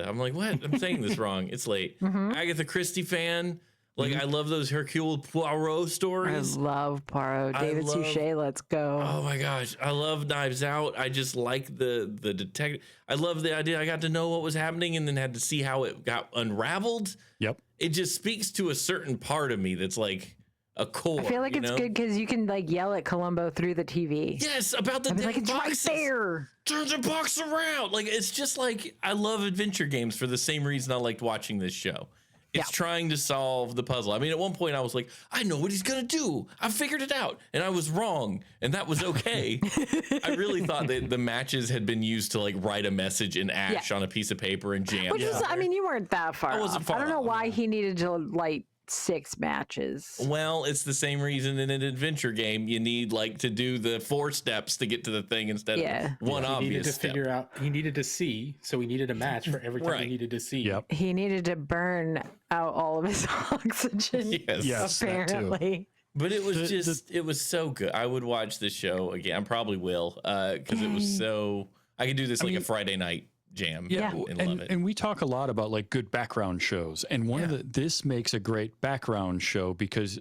I'm like, what? I'm saying this wrong. It's late. Agatha Christie fan. Like, I love those Hercule Poirot stories. I love Poirot. David Suchet, let's go. Oh my gosh. I love Knives Out. I just like the detective. I love the idea. I got to know what was happening and then had to see how it got unraveled. Yep. It just speaks to a certain part of me that's like a core. I feel like it's good because you can like yell at Columbo through the TV. Yes, about the like, it's boxes. right there. Turn the box around. Like, it's just like, I love adventure games for the same reason I liked watching this show. It's trying to solve the puzzle. I mean, at one point I was like, I know what he's going to do. I figured it out. And I was wrong. And that was okay. I really thought that the matches had been used to like write a message in ash on a piece of paper and jam. Which is, I mean, you weren't that far off. I don't know why he needed to light 6 matches. Well, it's the same reason in an adventure game you need like to do the 4 steps to get to the thing instead of one obvious He needed to step. figure out. He needed to see, so he needed a match for every time he needed to see. Yep. He needed to burn out all of his oxygen. Yes, apparently. But it was it was so good. I would watch the show again. I probably will because it was so. I could do this like a Friday night jam. And love it. And we talk a lot about like good background shows, and this makes a great background show because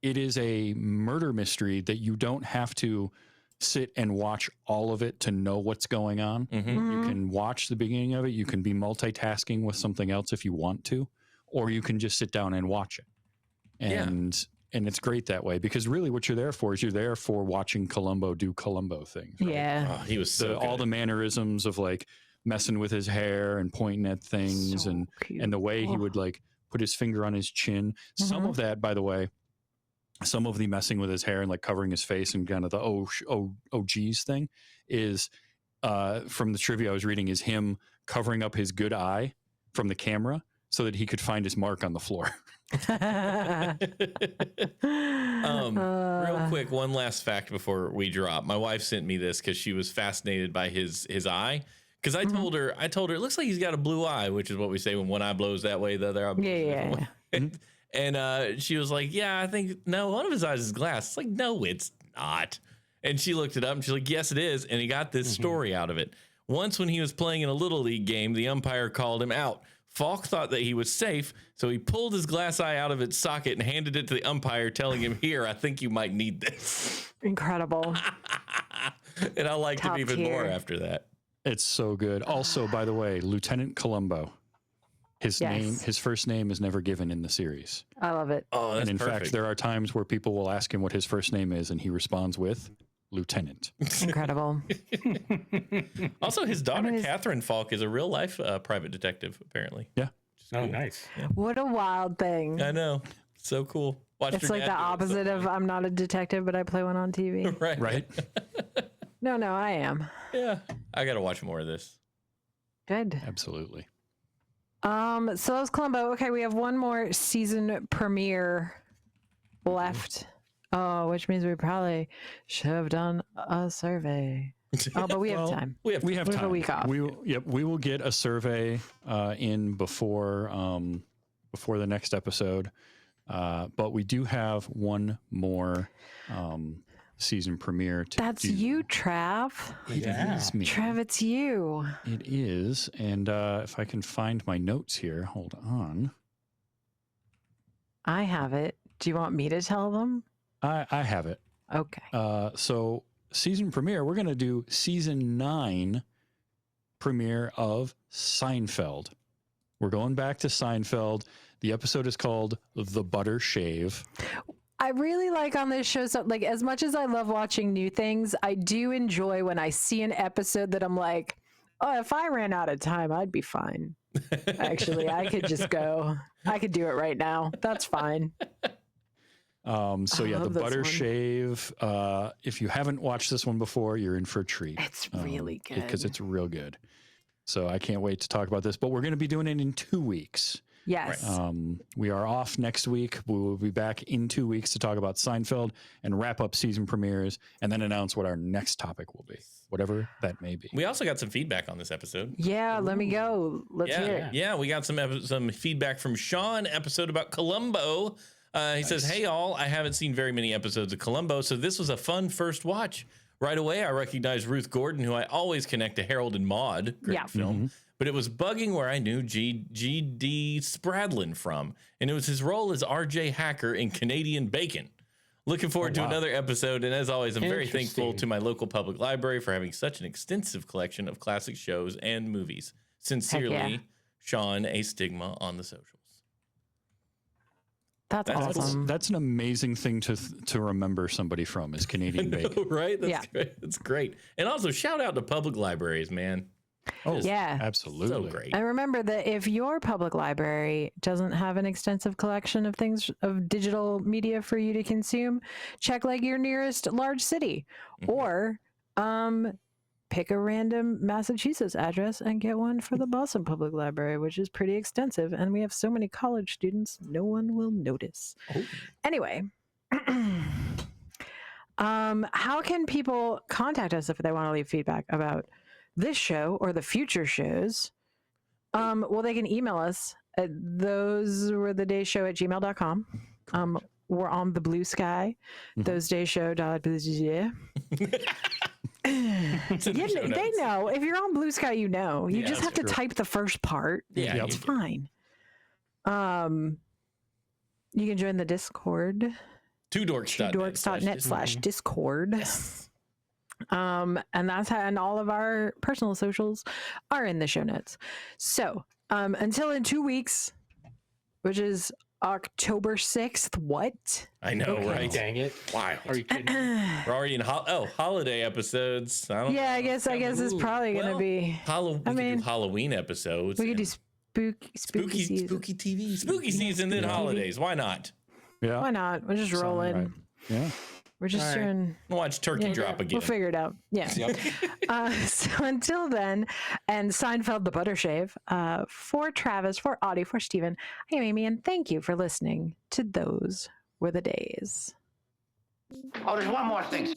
it is a murder mystery that you don't have to sit and watch all of it to know what's going on. You can watch the beginning of it. You can be multitasking with something else if you want to, or you can just sit down and watch it. And it's great that way because really what you're there for is you're there for watching Columbo do Columbo things. Right? Yeah. Oh, he was so all the mannerisms of like messing with his hair and pointing at things So and cute. the way he would like put his finger on his chin. Some of that, by the way, some of the messing with his hair and like covering his face and kind of the oh geez thing is from the trivia I was reading is him covering up his good eye from the camera so that he could find his mark on the floor. Real quick, one last fact before we drop. My wife sent me this because she was fascinated by his eye. Because I told her, it looks like he's got a blue eye, which is what we say when one eye blows that way, the other eye blows a different way. And she was like, yeah, I think, no, one of his eyes is glass. It's like, no, it's not. And she looked it up and she's like, yes, it is. And he got this story out of it. Once when he was playing in a Little League game, the umpire called him out. Falk thought that he was safe, so he pulled his glass eye out of its socket and handed it to the umpire, telling him, here, I think you might need this. Incredible. And I liked Top it even tier. more after that. It's so good. Also, by the way, Lieutenant Columbo, his first name is never given in the series. I love it. Oh, that's and in perfect. fact, there are times where people will ask him what his first name is, and he responds with Lieutenant. Incredible. Also, his daughter, Catherine Falk, is a real life private detective, apparently. Yeah. Oh, nice. What a wild thing. I know. So cool. Watched It's her like dad the do it opposite so of I'm not a detective, but I play one on TV. funny. Right? No, I am. Yeah. I got to watch more of this. Good. Absolutely. So that was Columbo. Okay, we have one more season premiere left. Oh, which means we probably should have done a survey. Oh, but we have Well, time. We have We have a time. week off. We will get a survey in before the next episode. But we do have one more season premiere to That's do. you, Trav. It Yeah. is me. Trav, it's you. It is. And if I can find my notes here, hold on. I have it. Do you want me to tell them? I have it. Okay. So season premiere, we're going to do season 9 premiere of Seinfeld. We're going back to Seinfeld. The episode is called The Butter Shave. I really like on this show, so like as much as I love watching new things, I do enjoy when I see an episode that I'm like, oh, if I ran out of time, I'd be fine. Actually, I could just go. I could do it right now. That's fine. So yeah, The love this Butter one. Shave. If you haven't watched this one before, you're in for a treat. It's really good. Because it's real good. So I can't wait to talk about this, but we're going to be doing it in 2 weeks. Yes. We are off next week. We will be back in 2 weeks to talk about Seinfeld and wrap up season premieres and then announce what our next topic will be, whatever that may be. We also got some feedback on this episode. Yeah, let me go. Let's hear it. Yeah, we got some feedback from Sean, episode about Columbo. He says, hey, all, I haven't seen very many episodes of Columbo, so this was a fun first watch. Right away, I recognized Ruth Gordon, who I always connect to Harold and Maude. Great film. But it was bugging where I knew G.D. Spradlin from, and it was his role as R.J. Hacker in Canadian Bacon. Looking forward to another episode, and as always, I'm very thankful to my local public library for having such an extensive collection of classic shows and movies. Sincerely, Sean, a stigma on the socials. That's awesome. That's an amazing thing to remember somebody from is Canadian Bacon. Right? That's great. That's great. And also, shout out to public libraries, man. Oh, Yeah. absolutely. So great. And remember that if your public library doesn't have an extensive collection of things of digital media for you to consume, check like your nearest large city or pick a random Massachusetts address and get one for the Boston Public Library, which is pretty extensive. And we have so many college students, no one will notice. Anyway, how can people contact us if they want to leave feedback about this show or the future shows? Well, they can email us at thosewerethedayshow@gmail.com. We're on the Blue Sky, thosedayshow.blue. They know. If you're on Blue Sky, you know. You just have to type the first part. Yeah, It's fine. You can join the Discord. twodorks.net/Discord. And that's how, and all of our personal socials are in the show notes. So until in 2 weeks, which is October 6th. What? I know, right? Dang it. Wow. Are you kidding? We're already in holiday episodes. I don't know. I guess it's probably going to be. We could do Halloween episodes. We could do spooky season. spooky TV. Spooky season, then holidays. Why not? Yeah. Why not? We're just rolling. Right. Yeah. We're just doing. Watch Turkey Drop again. We'll figure it out. Yeah. So until then, and Seinfeld the Butter Shave, for Travis, for Audie, for Steven, I'm Amy, and thank you for listening to Those Were the Days. Oh, there's one more thing.